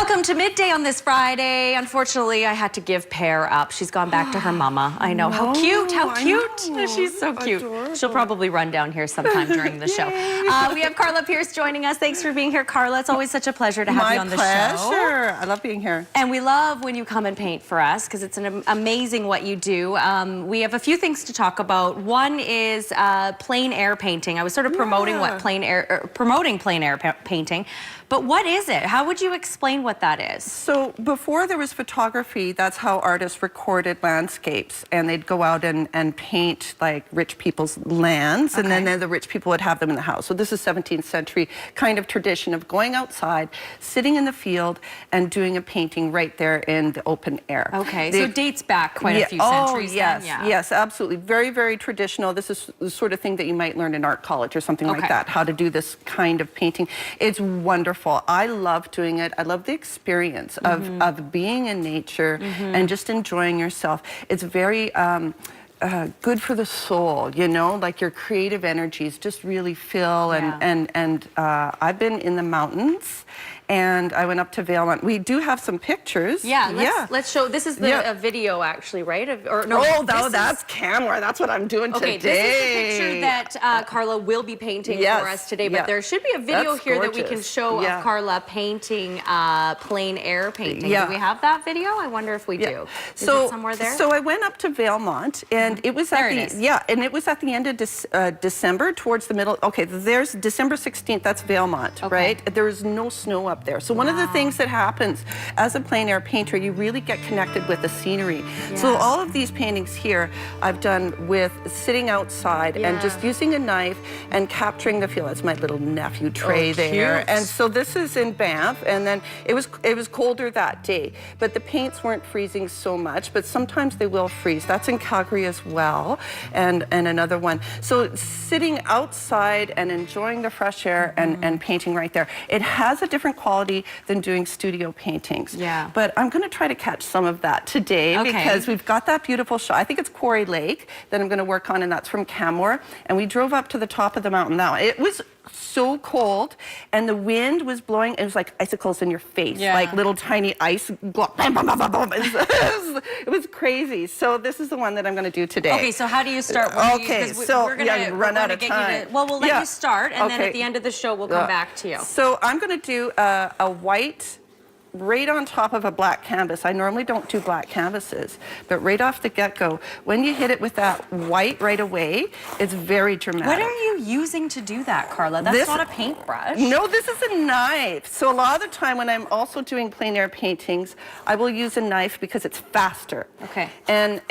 Welcome to Midday on this Friday. Unfortunately, I had to give Pear up. She's gone back to her mama. I know. How cute. How cute. She's so cute. Adorable. She'll probably run down here sometime during the show. We have Karla Pearce joining us. Thanks for being here, Karla. It's always such a pleasure to have you on the show. My pleasure. I love being here. And we love when you come and paint for us because it's amazing what you do. We have a few things to talk about. One is plein air painting. I was sort of promoting promoting plein air painting. But what is it? How would you explain what that is? So before there was photography, that's how artists recorded landscapes, and they'd go out and paint like rich people's lands, and then the rich people would have them in the house. So this is 17th century kind of tradition of going outside, sitting in the field, and doing a painting right there in the open air. Okay, so it dates back quite a few centuries. Oh, yes, yes, absolutely. Very, very traditional. This is the sort of thing that you might learn in art college or something like that, how to do this kind of painting. It's wonderful. I love doing it. I love the experience of being in nature and just enjoying yourself. It's very good for the soul, you know, like your creative energies just really fill. And I've been in the mountains, and I went up to Valemount. We do have some pictures. Let's show. This is the video, actually, right? That's camera. That's what I'm doing today. This is a picture that Karla will be painting for us today. But there should be a video here that we can show of Karla painting plein air painting. Do we have that video? I wonder if we do. Is it somewhere there? So I went up to Valemount, and it was at and it was at the end of December, towards the middle. Okay, there's December 16th. That's Valemount, right? There is no snow up there. So one of the things that happens as a plein air painter, you really get connected with the scenery. So all of these paintings here I've done with sitting outside and just using a knife and capturing the feel. That's my little nephew Trey there. And so this is in Banff, and then it was colder that day, but the paints weren't freezing so much, but sometimes they will freeze. That's in Calgary as well, and another one. So sitting outside and enjoying the fresh air and painting right there. It has a different quality than doing studio paintings. But I'm going to try to catch some of that today because we've got that beautiful shot. I think it's Quarry Lake that I'm going to work on, and that's from Canmore. And we drove up to the top of the mountain now. It was so cold, and the wind was blowing. It was like icicles in your face, like little tiny ice. It was crazy. So this is the one that I'm going to do today. Okay, so how do you start? We're gonna run out of time. We'll let you start, and then at the end of the show, we'll come back to you. So I'm going to do a white right on top of a black canvas. I normally don't do black canvases, but right off the get-go, when you hit it with that white right away, it's very dramatic. What are you using to do that, Karla? That's not a paintbrush. No, this is a knife. So a lot of the time when I'm also doing plein air paintings, I will use a knife because it's faster. And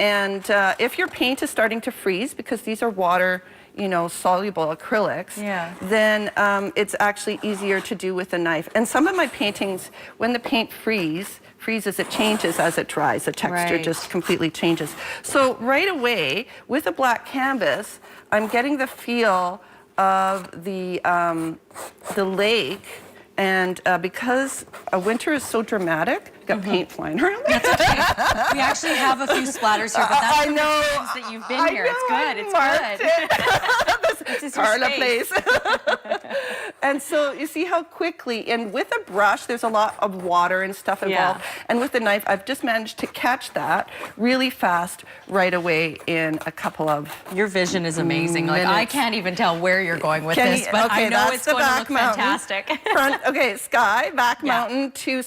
if your paint is starting to freeze, because these are water, you know, soluble acrylics, then it's actually easier to do with a knife. And some of my paintings, when the paint freezes, it changes as it dries. The texture just completely changes. So right away, with a black canvas, I'm getting the feel of the lake. And because winter is so dramatic, we've got paint flying around. That's okay. We actually have a few splatters here, but that's the that you've been here. It's good. It's good. This is Karla place. And so you see how quickly, and with a brush, there's a lot of water and stuff involved. And with the knife, I've just managed to catch that really fast right away in a couple of Your vision is amazing. Like, I can't even tell where you're going with this, but I know it's going to look fantastic. Sky, back mountain, two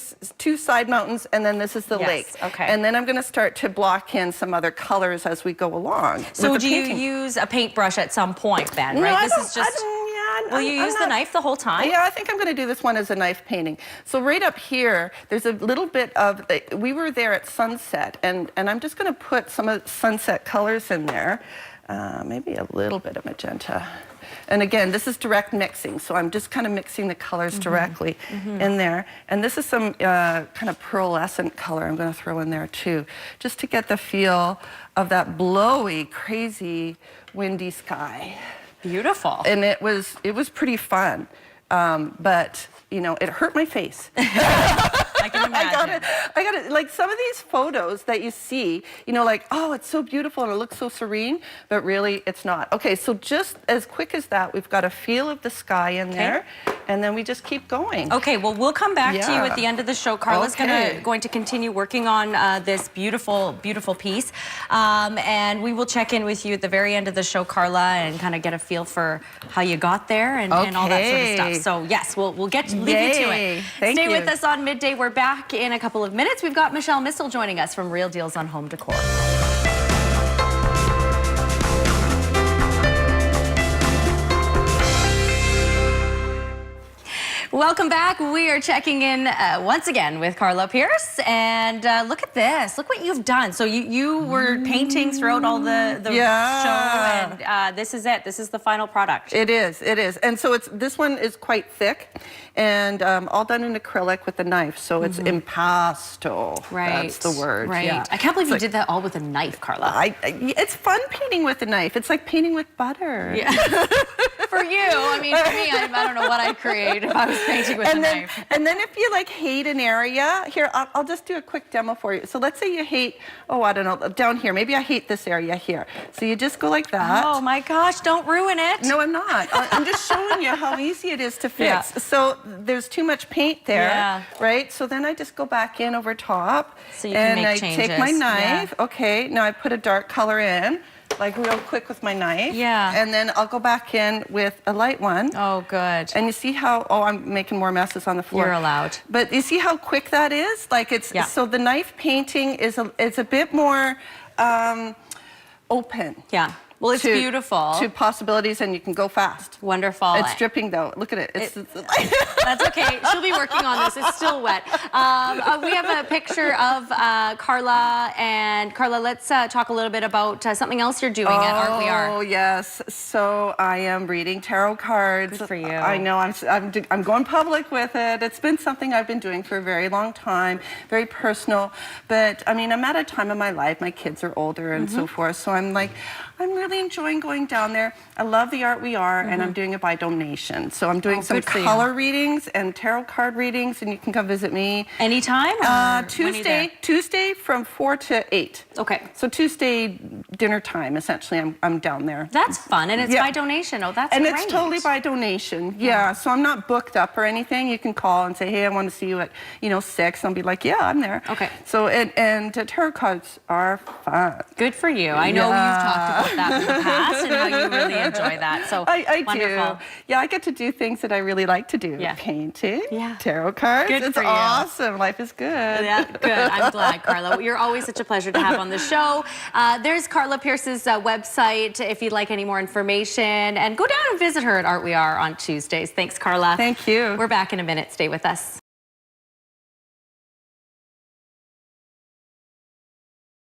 side mountains, and then this is the lake. And then I'm going to start to block in some other colors as we go along. So do you use a paintbrush at some point then, right? This is just... Will you use the knife the whole time? Yeah, I think I'm going to do this one as a knife painting. So right up here, there's a little bit of, we were there at sunset, and I'm just going to put some of the sunset colors in there. Maybe a little bit of magenta. And again, this is direct mixing, so I'm just kind of mixing the colors directly in there. And this is some kind of pearlescent color I'm going to throw in there too, just to get the feel of that blowy, crazy, windy sky. Beautiful. And it was pretty fun, but you know, it hurt my face. I can imagine. I got it. Like some of these photos that you see, you know, like, oh, it's so beautiful and it looks so serene, but really it's not. Okay, so just as quick as that, we've got a feel of the sky in there. and then we just keep going. Okay, well, we'll come back to you at the end of the show. Karla's going to continue working on this beautiful, beautiful piece. And we will check in with you at the very end of the show, Karla, and kind of get a feel for how you got there and all that sort of stuff. So, yes, we'll leave you to it. Stay with us on Midday. We're back in a couple of minutes. We've got Michelle Missel joining us from Real Deals on Home Decor. Welcome back. We are checking in once again with Karla Pearce, and look at this. Look what you've done. So you were painting throughout all the show, and this is it. This is the final product. It is. It is. And so this one is quite thick, and all done in acrylic with a knife. So it's impasto. Right. That's the word. Right. Yeah. I can't believe you did that all with a knife, Karla. It's fun painting with a knife. It's like painting with butter. Yeah. For you, I mean, for me, I don't know what I'd create if I was painting with a knife. And then if you like hate an area, here, I'll just do a quick demo for you. So let's say you hate, I don't know, down here. Maybe I hate this area here. So you just go like that. Oh my gosh, don't ruin it. No, I'm not. I'm just showing you how easy it is to fix. Yeah. So there's too much paint there, right? So then I just go back in over top. So you can make changes. Take my knife. Yeah. Okay, now I put a dark color in. Like real quick with my knife. Yeah. And then I'll go back in with a light one. Oh, good. And you see how, I'm making more messes on the floor. You're allowed. But you see how quick that is? Like so the knife painting is a bit more open. Yeah. Well, it's beautiful. To possibilities, and you can go fast. Wonderful. It's dripping, though. Look at it. That's okay. She'll be working on this. It's still wet. We have a picture of Karla. And Karla, let's talk a little bit about something else you're doing at Art We Are. Oh, yes. So I am reading tarot cards. Good for you. I know. I'm going public with it. It's been something I've been doing for a very long time, very personal. But, I mean, I'm at a time in my life, my kids are older and so forth, so I'm like, I'm really enjoying going down there. I love the Art We Are, and I'm doing it by donation. So I'm doing some color readings and tarot card readings, and you can come visit me. Anytime? Tuesday from 4 to 8. Okay. So Tuesday dinner time, essentially, I'm down there. That's fun, and it's by donation. Oh, that's great. And it's totally by donation. Yeah, so I'm not booked up or anything. You can call and say, hey, I want to see you at 6. And I'll be like, yeah, I'm there. Okay. So and tarot cards are fun. Good for you. I know you've talked about that in the past and how you really enjoy that. So I wonderful. do. Yeah, I get to do things that I really like to do. Yeah. Painting, tarot cards. Good for you. Awesome. Life is good. Yeah, good. I'm glad, Karla. You're always such a pleasure to have on the show. There's Karla Pearce's website if you'd like any more information. And go down and visit her at Art We Are on Tuesdays. Thanks, Karla. Thank you. We're back in a minute. Stay with us.